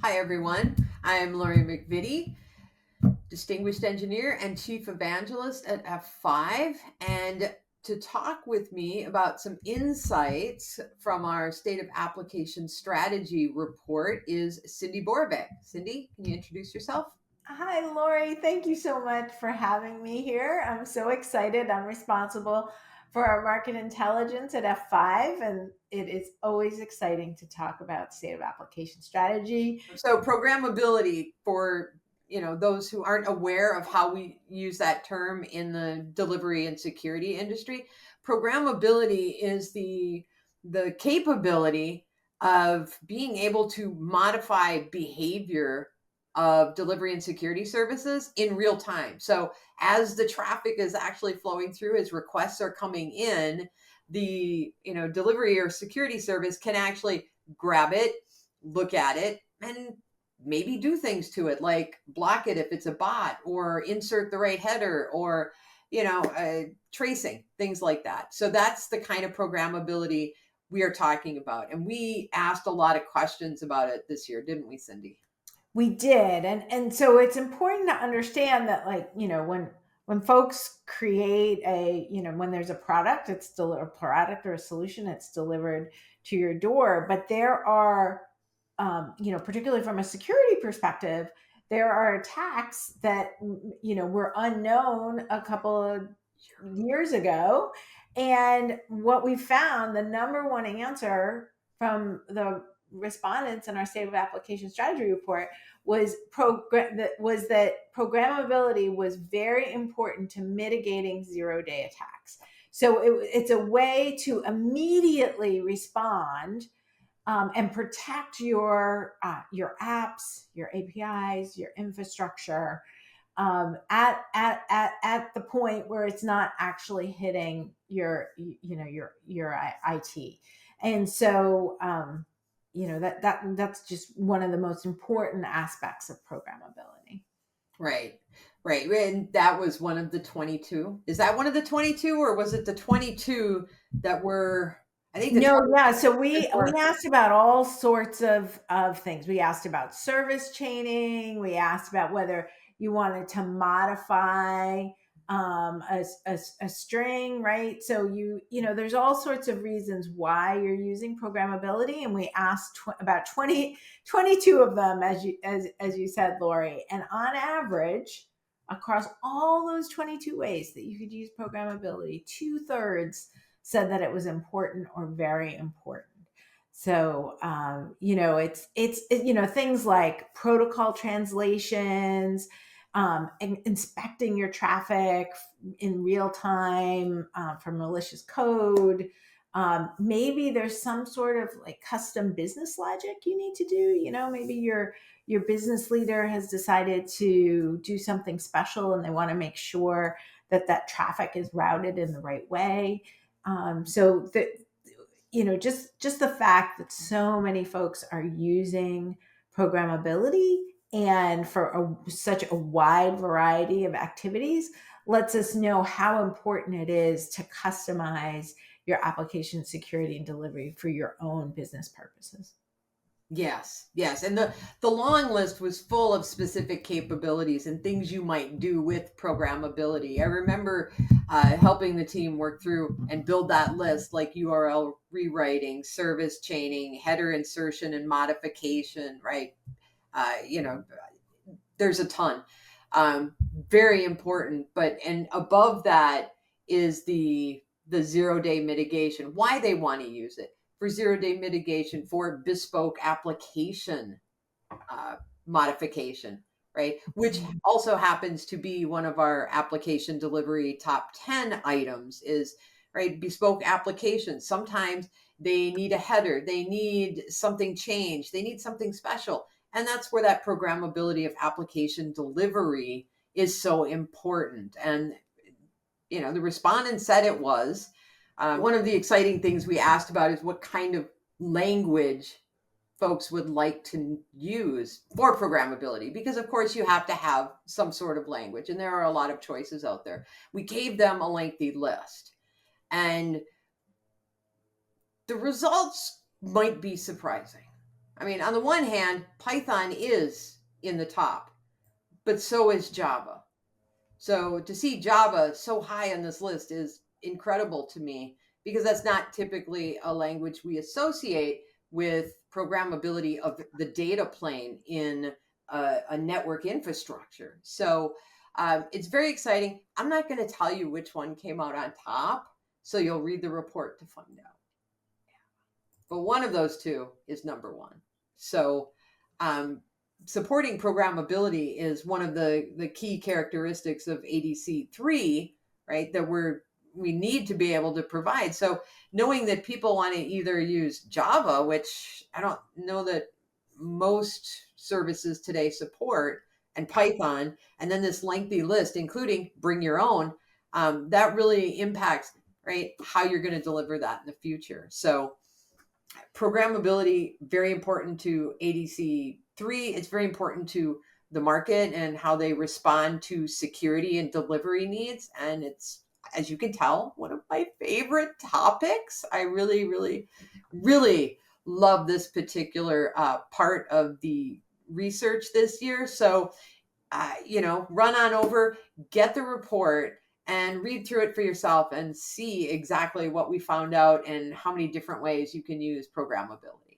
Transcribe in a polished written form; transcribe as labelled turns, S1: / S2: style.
S1: Hi, everyone. I'm Lori MacVittie, Distinguished Engineer and Chief Evangelist at F5. And to talk with me about some insights from our State of Application Strategy report is Cindy Borovick. Cindy, can you introduce yourself?
S2: Hi, Lori. Thank you so much for having me here. I'm so excited. I'm responsible for our market intelligence at F5, and it is always exciting to talk about state of application strategy.
S1: So, programmability for those who aren't aware of how we use that term in the delivery and security industry, programmability is the capability of being able to modify behavior of delivery and security services in real time. So as the traffic is actually flowing through, as requests are coming in, the delivery or security service can actually grab it, look at it, and maybe do things to it, like block it if it's a bot, or insert the right header, or tracing, things like that. So that's the kind of programmability we are talking about, and we asked a lot of questions about it this year, didn't we, Cindy?
S2: We did, and so it's important to understand that, like, when folks create when there's a product, it's still a product or a solution, it's delivered to your door. But there are, particularly from a security perspective, there are attacks that were unknown a couple of years ago. And what we found, the number one answer from the respondents in our state of application strategy report was that programmability was very important to mitigating zero-day attacks. So it's a way to immediately respond, and protect your apps, your APIs, your infrastructure, at the point where it's not actually hitting your IT. And so, that's just one of the most important aspects of programmability.
S1: Right, right. And that was one of the 22. Is that one of the 22, or was it the 22 that were, I think the
S2: No,
S1: 20
S2: yeah. So we
S1: were.
S2: asked about all sorts of things. We asked about service chaining. We asked about whether you wanted to modify, a string, right? So there's all sorts of reasons why you're using programmability, and we asked about 22 of them, as you said, Lori. And on average, across all those 22 ways that you could use programmability, 2/3 said that it was important or very important. So, things like protocol translations, inspecting your traffic in real time, for malicious code. Maybe there's some sort of like custom business logic you need to do. Maybe your business leader has decided to do something special, and they want to make sure that traffic is routed in the right way. So that just the fact that so many folks are using programmability, and for such a wide variety of activities, lets us know how important it is to customize your application security and delivery for your own business purposes.
S1: Yes, yes. And the long list was full of specific capabilities and things you might do with programmability. I remember helping the team work through and build that list, like URL rewriting, service chaining, header insertion and modification, right? You know, there's a ton. Very important, but and above that is the 0-day mitigation. Why they want to use it for 0-day mitigation, for bespoke application modification, right? Which also happens to be one of our application delivery top 10 items is, right, bespoke applications. Sometimes they need a header, they need something changed, they need something special. And that's where that programmability of application delivery is so important. And, the respondent said it was. One of the exciting things we asked about is what kind of language folks would like to use for programmability, because of course you have to have some sort of language, and there are a lot of choices out there. We gave them a lengthy list, and the results might be surprising. I mean, on the one hand, Python is in the top, but so is Java. So to see Java so high on this list is incredible to me, because that's not typically a language we associate with programmability of the data plane in a network infrastructure. So it's very exciting. I'm not going to tell you which one came out on top, so you'll read the report to find out. But one of those two is number one. So supporting programmability is one of the key characteristics of ADC 3, right, that we need to be able to provide. So knowing that people want to either use Java, which I don't know that most services today support, and Python, and then this lengthy list, including bring your own, that really impacts, right, how you're going to deliver that in the future. So programmability, very important to ADC 3. It's very important to the market and how they respond to security and delivery needs. And it's, as you can tell, one of my favorite topics. I really, really, really love this particular part of the research this year. So, run on over, get the report, and read through it for yourself and see exactly what we found out and how many different ways you can use programmability.